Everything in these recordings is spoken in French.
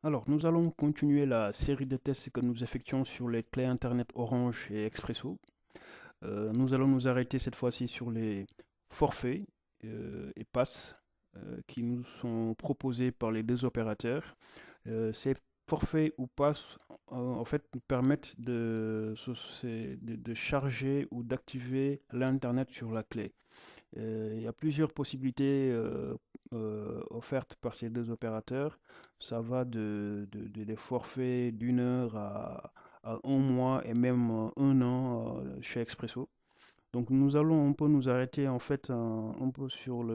Alors, nous allons continuer la série de tests que nous effectuons sur les clés Internet Orange et Expresso. Nous allons nous arrêter cette fois-ci sur les forfaits et passes qui nous sont proposés par les deux opérateurs. Ces forfaits ou passes, en fait, nous permettent de charger ou d'activer l'Internet sur la clé. Il y a plusieurs possibilités offertes par ces deux opérateurs. Ça va des forfaits d'une heure à un mois et même un an chez Expresso. Donc nous allons un peu nous arrêter en fait un peu sur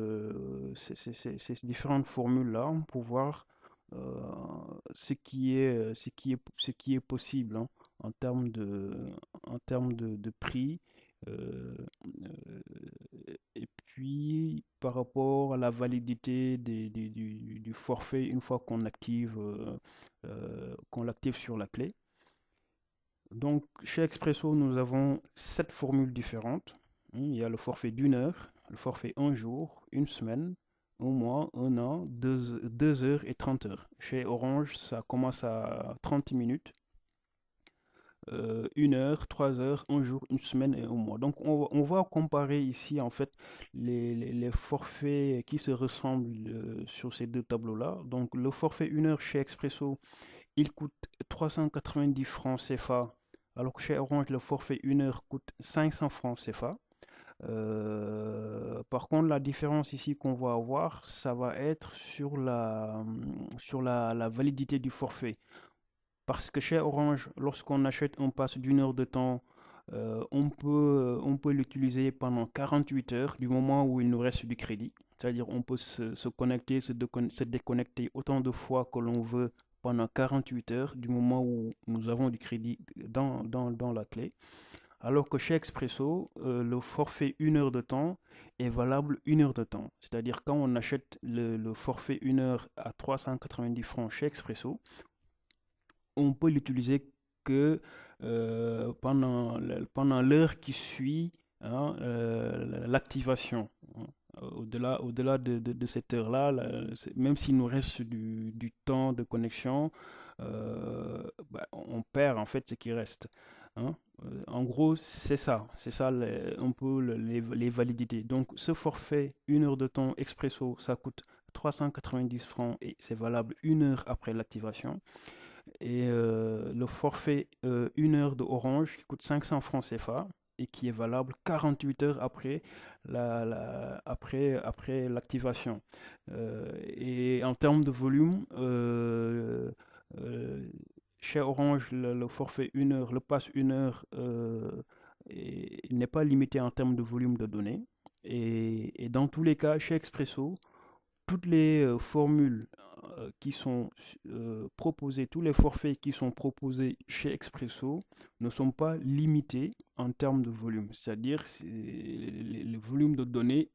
ces différentes formules-là pour voir euh, ce qui est possible hein, en termes de prix euh, et puis par rapport à la validité du forfait une fois qu'on l'active sur la clé. Donc, chez Expresso, nous avons 7 formules différentes. Il y a le forfait d'une heure, le forfait un jour, une semaine, un mois, un an, 2 heures et 30 heures. Chez Orange, ça commence à 30 minutes, une heure, 3 heures, un jour, une semaine et un mois. Donc, on va comparer ici, en fait, les forfaits qui se ressemblent sur ces deux tableaux-là. Donc, le forfait une heure chez Expresso, il coûte 390 francs CFA, alors que chez Orange, le forfait une heure coûte 500 francs CFA. Par contre, la différence ici qu'on va avoir, ça va être sur la validité du forfait. Parce que chez Orange, lorsqu'on achète un pass d'une heure de temps, on peut l'utiliser pendant 48 heures du moment où il nous reste du crédit. C'est-à-dire on peut se connecter, se déconnecter autant de fois que l'on veut pendant 48 heures du moment où nous avons du crédit dans la clé. Alors que chez Expresso, le forfait une heure de temps est valable une heure de temps. C'est-à-dire quand on achète le forfait une heure à 390 francs chez Expresso, on peut l'utiliser que pendant l'heure qui suit hein, l'activation. Au-delà de cette heure-là, même s'il nous reste du temps de connexion, bah, on perd en fait ce qui reste. Hein. En gros, c'est ça un peu les validités. Donc, ce forfait, une heure de temps expresso, ça coûte 390 francs et c'est valable une heure après l'activation. Et le forfait une heure de Orange qui coûte 500 francs CFA et qui est valable 48 heures après l'activation. Et en termes de volume, euh, chez Orange, le forfait une heure, le pass une heure n'est pas limité en termes de volume de données. Et dans tous les cas, chez Expresso, toutes les formules qui sont proposées, tous les forfaits qui sont proposés chez Expresso ne sont pas limités en termes de volume. C'est-à-dire que le volume de données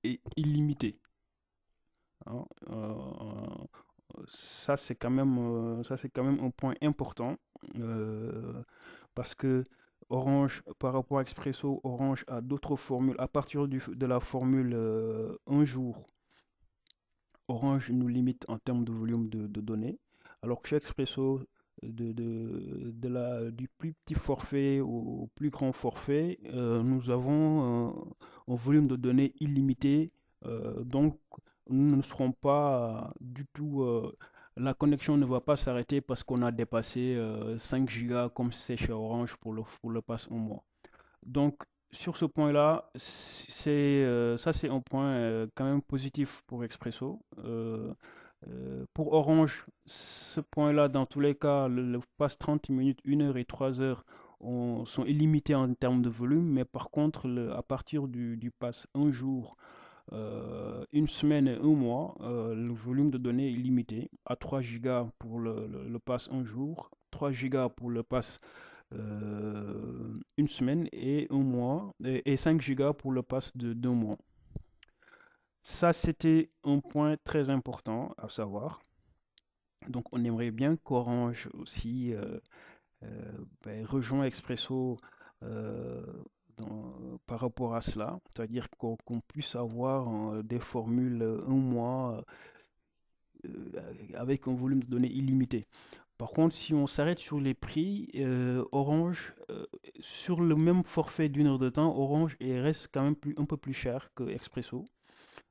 est illimité. Hein. Ça, c'est quand même un point important parce que Orange, par rapport à Expresso, Orange a d'autres formules. À partir de la formule un jour, Orange nous limite en termes de volume de données, alors que chez Expresso, du plus petit forfait au plus grand forfait, nous avons un volume de données illimité. Donc, nous ne serons pas du tout. La connexion ne va pas s'arrêter parce qu'on a dépassé 5 gigas comme c'est chez Orange pour le pass un mois. Donc, sur ce point-là, ça c'est un point quand même positif pour Expresso. Pour Orange, ce point-là, dans tous les cas, le pass 30 minutes, 1 heure et 3 heures sont illimités en termes de volume, mais par contre, à partir du pass un jour, une semaine et un mois, le volume de données est limité à 3 gigas pour le pass un jour, 3 gigas pour le pass une semaine et un mois, et 5 gigas pour le pass de 2 mois. Ça, c'était un point très important à savoir. Donc, on aimerait bien qu'Orange aussi ben, rejoint Expresso euh, par rapport à cela, c'est-à-dire qu'on puisse avoir des formules un mois avec un volume de données illimité. Par contre, si on s'arrête sur les prix, Orange, sur le même forfait d'une heure de temps, Orange reste quand même un peu plus cher que Expresso,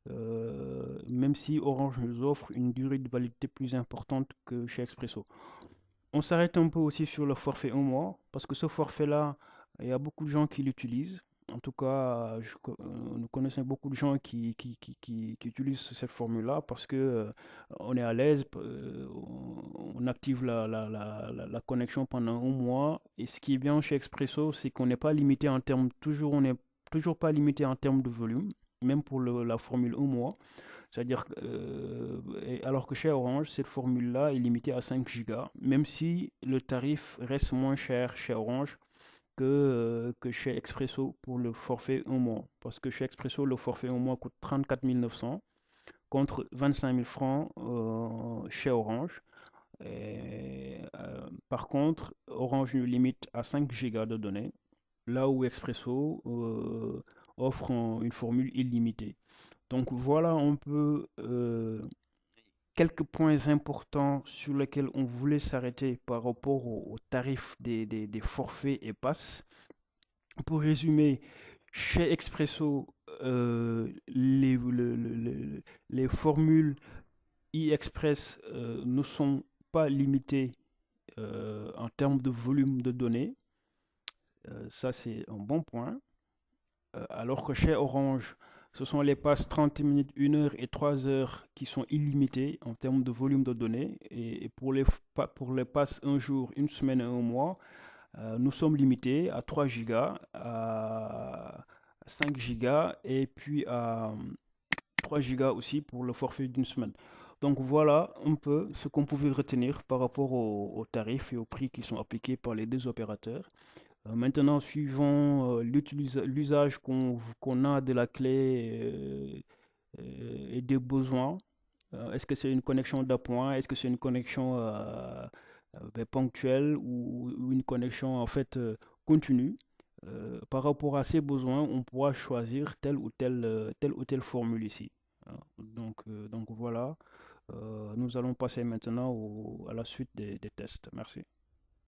même si Orange nous offre une durée de validité plus importante que chez Expresso. On s'arrête un peu aussi sur le forfait un mois, parce que ce forfait-là, il y a beaucoup de gens qui l'utilisent. En tout cas, nous connaissons beaucoup de gens qui utilisent cette formule-là parce que on est à l'aise, on active la connexion pendant un mois. Et ce qui est bien chez Expresso, c'est qu'on n'est pas limité en termes, on n'est toujours pas limité en termes de volume, même pour la formule un mois. C'est-à-dire, alors que chez Orange, cette formule-là est limitée à 5 gigas, même si le tarif reste moins cher chez Orange que chez Expresso pour le forfait un mois. Parce que chez Expresso, le forfait un mois coûte 34 900 contre 25 000 francs chez Orange. Par contre, Orange nous limite à 5 gigas de données, là où Expresso offre une formule illimitée. Donc voilà un peu quelques points importants sur lesquels on voulait s'arrêter par rapport au tarif des forfaits et passes. Pour résumer, chez Expresso, les formules e-Express ne sont pas limitées en termes de volume de données. Ça, c'est un bon point. Alors que chez Orange, ce sont les passes 30 minutes, 1 heure et 3 heures qui sont illimitées en termes de volume de données. Et pour les passes un jour, une semaine et un mois, nous sommes limités à 3 gigas, à 5 gigas et puis à 3 gigas aussi pour le forfait d'une semaine. Donc voilà un peu ce qu'on pouvait retenir par rapport aux tarifs et aux prix qui sont appliqués par les deux opérateurs. Maintenant, suivant l'usage qu'on a de la clé et des besoins, est-ce que c'est une connexion d'appoint, est-ce que c'est une connexion ponctuelle ou une connexion en fait continue? Par rapport à ces besoins, on pourra choisir telle ou telle formule ici. Hein. Donc voilà. Nous allons passer maintenant à la suite des tests. Merci.